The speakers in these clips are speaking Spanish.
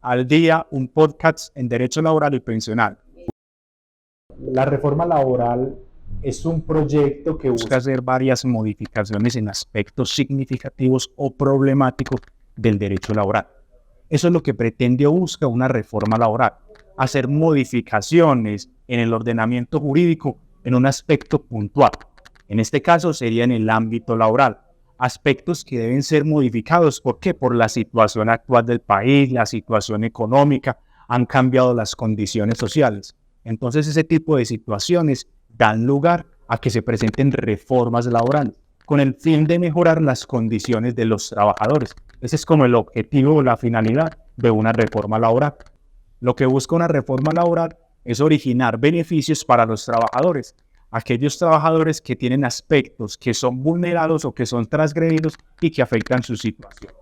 al día, un podcast en derecho laboral y pensional. La reforma laboral es un proyecto que busca hacer varias modificaciones en aspectos significativos o problemáticos del derecho laboral. Eso es lo que pretende o busca una reforma laboral, hacer modificaciones en el ordenamiento jurídico en un aspecto puntual. En este caso sería en el ámbito laboral. Aspectos que deben ser modificados. ¿Por qué? Por la situación actual del país, la situación económica, han cambiado las condiciones sociales. Entonces ese tipo de situaciones dan lugar a que se presenten reformas laborales con el fin de mejorar las condiciones de los trabajadores. Ese es como el objetivo o la finalidad de una reforma laboral. Lo que busca una reforma laboral es originar beneficios para los trabajadores, aquellos trabajadores que tienen aspectos que son vulnerados o que son transgredidos y que afectan su situación.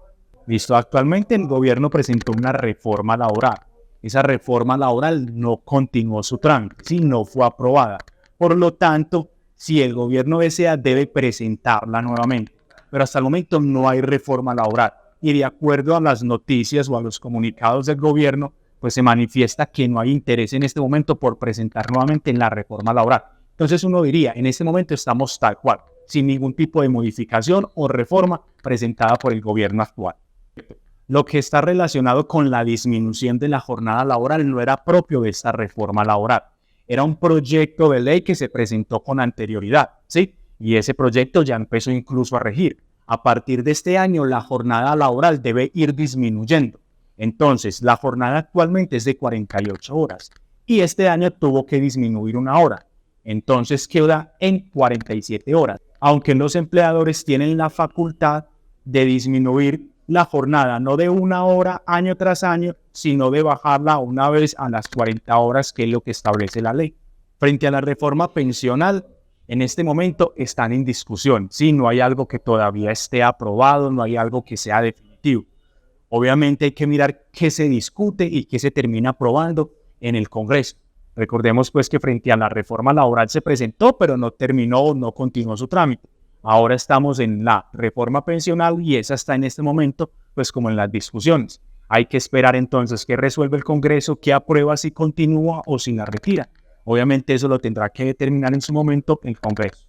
Listo, actualmente el gobierno presentó una reforma laboral. Esa reforma laboral no continuó su trámite, ¿sí? No fue aprobada. Por lo tanto, si el gobierno desea, debe presentarla nuevamente. Pero hasta el momento no hay reforma laboral. Y de acuerdo a las noticias o a los comunicados del gobierno, pues se manifiesta que no hay interés en este momento por presentar nuevamente la reforma laboral. Entonces uno diría, en este momento estamos tal cual, sin ningún tipo de modificación o reforma presentada por el gobierno actual. Lo que está relacionado con la disminución de la jornada laboral no era propio de esta reforma laboral. Era un proyecto de ley que se presentó con anterioridad, ¿sí? Y ese proyecto ya empezó incluso a regir. A partir de este año, la jornada laboral debe ir disminuyendo. Entonces, la jornada actualmente es de 48 horas y este año tuvo que disminuir una hora. Entonces queda en 47 horas, aunque los empleadores tienen la facultad de disminuir la jornada, no de una hora año tras año, sino de bajarla una vez a las 40 horas, que es lo que establece la ley. Frente a la reforma pensional, en este momento están en discusión. Sí, no hay algo que todavía esté aprobado, no hay algo que sea definitivo. Obviamente hay que mirar qué se discute y qué se termina aprobando en el Congreso. Recordemos pues que frente a la reforma laboral se presentó, pero no terminó, no continuó su trámite. Ahora estamos en la reforma pensional y esa está en este momento pues como en las discusiones. Hay que esperar entonces que resuelva el Congreso, que aprueba si continúa o si la retira. Obviamente eso lo tendrá que determinar en su momento el Congreso.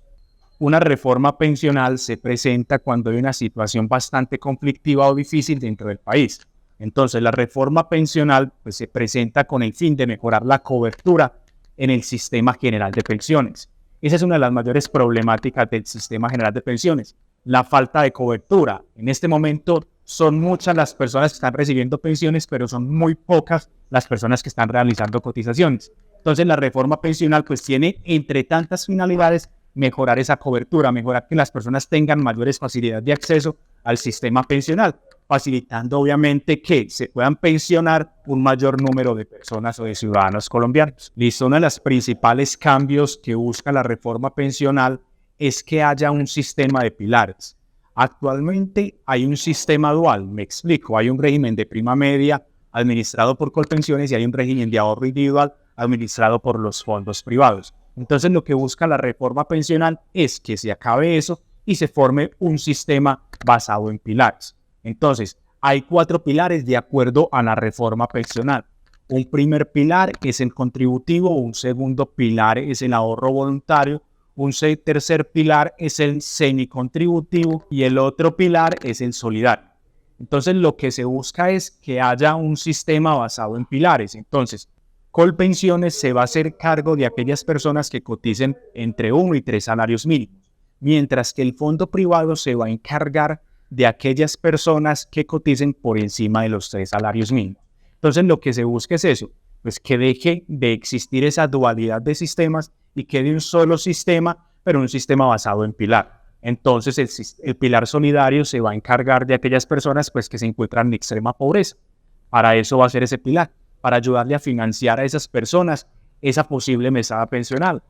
Una reforma pensional se presenta cuando hay una situación bastante conflictiva o difícil dentro del país. Entonces, la reforma pensional pues, se presenta con el fin de mejorar la cobertura en el sistema general de pensiones. Esa es una de las mayores problemáticas del sistema general de pensiones, la falta de cobertura. En este momento son muchas las personas que están recibiendo pensiones, pero son muy pocas las personas que están realizando cotizaciones. Entonces, la reforma pensional pues tiene, entre tantas finalidades, mejorar esa cobertura, mejorar que las personas tengan mayores facilidades de acceso al sistema pensional, facilitando obviamente que se puedan pensionar un mayor número de personas o de ciudadanos colombianos. Listo, uno de los principales cambios que busca la reforma pensional es que haya un sistema de pilares. Actualmente hay un sistema dual, me explico, hay un régimen de prima media administrado por Colpensiones y hay un régimen de ahorro individual administrado por los fondos privados. Entonces lo que busca la reforma pensional es que se acabe eso y se forme un sistema basado en pilares. Entonces, hay 4 pilares de acuerdo a la reforma pensional. Un primer pilar es el contributivo, un segundo pilar es el ahorro voluntario, un tercer pilar es el semicontributivo y el otro pilar es el solidario. Entonces, lo que se busca es que haya un sistema basado en pilares. Entonces, Colpensiones se va a hacer cargo de aquellas personas que coticen entre 1 y 3 salarios mínimos, mientras que el fondo privado se va a encargar de aquellas personas que coticen por encima de los 3 salarios mínimos. Entonces lo que se busca es eso, pues que deje de existir esa dualidad de sistemas y quede un solo sistema, pero un sistema basado en pilar. Entonces el pilar solidario se va a encargar de aquellas personas pues, que se encuentran en extrema pobreza. Para eso va a ser ese pilar, para ayudarle a financiar a esas personas esa posible mesada pensional.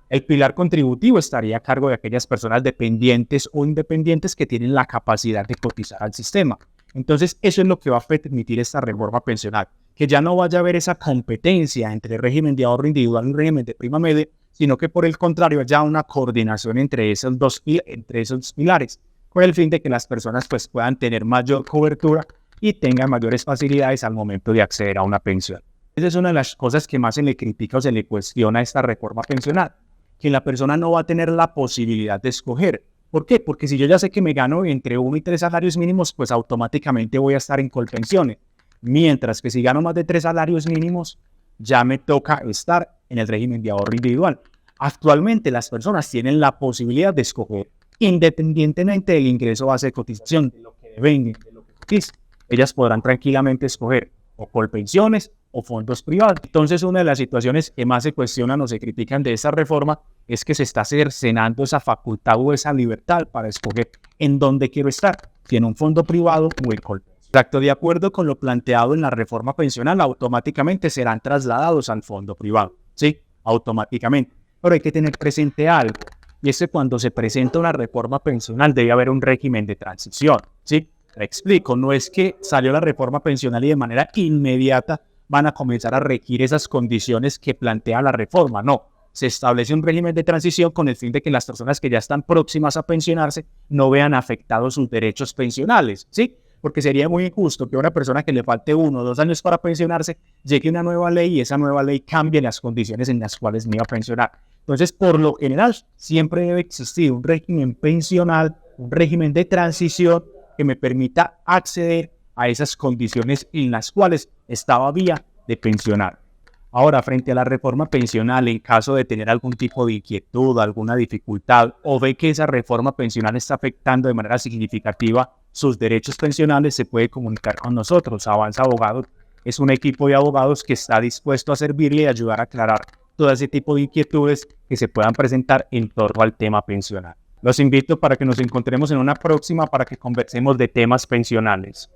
El pilar contributivo estaría a cargo de aquellas personas dependientes o independientes que tienen la capacidad de cotizar al sistema. Entonces, eso es lo que va a permitir esta reforma pensional, que ya no vaya a haber esa competencia entre el régimen de ahorro individual y el régimen de prima media, sino que por el contrario haya una coordinación entre esos pilares, con el fin de que las personas pues, puedan tener mayor cobertura y tengan mayores facilidades al momento de acceder a una pensión. Esa es una de las cosas que más se le critica o se le cuestiona a esta reforma pensional, que la persona no va a tener la posibilidad de escoger. ¿Por qué? Porque si yo ya sé que me gano entre 1 y 3 salarios mínimos, pues automáticamente voy a estar en Colpensiones. Mientras que si gano más de 3 salarios mínimos, ya me toca estar en el régimen de ahorro individual. Actualmente las personas tienen la posibilidad de escoger, independientemente del ingreso base de cotización, de lo que devengan, de lo que cotizan. Ellas podrán tranquilamente escoger o Colpensiones o fondos privados. Entonces, una de las situaciones que más se cuestionan o se critican de esta reforma es que se está cercenando esa facultad o esa libertad para escoger en dónde quiero estar, si en un fondo privado o en Colpensiones. Exacto, de acuerdo con lo planteado en la reforma pensional, automáticamente serán trasladados al fondo privado, ¿sí? Automáticamente. Pero hay que tener presente algo, y es que cuando se presenta una reforma pensional debe haber un régimen de transición, ¿sí? Te explico, no es que salió la reforma pensional y de manera inmediata van a comenzar a regir esas condiciones que plantea la reforma, no. Se establece un régimen de transición con el fin de que las personas que ya están próximas a pensionarse no vean afectados sus derechos pensionales, ¿sí? Porque sería muy injusto que a una persona que le falte 1 o 2 años para pensionarse, llegue una nueva ley y esa nueva ley cambie las condiciones en las cuales me iba a pensionar. Entonces, por lo general, siempre debe existir un régimen pensional, un régimen de transición que me permita acceder a esas condiciones en las cuales estaba vía de pensionar. Ahora, frente a la reforma pensional, en caso de tener algún tipo de inquietud, alguna dificultad, o ve que esa reforma pensional está afectando de manera significativa sus derechos pensionales, se puede comunicar con nosotros. Avanza Abogados es un equipo de abogados que está dispuesto a servirle y ayudar a aclarar todo ese tipo de inquietudes que se puedan presentar en torno al tema pensional. Los invito para que nos encontremos en una próxima para que conversemos de temas pensionales.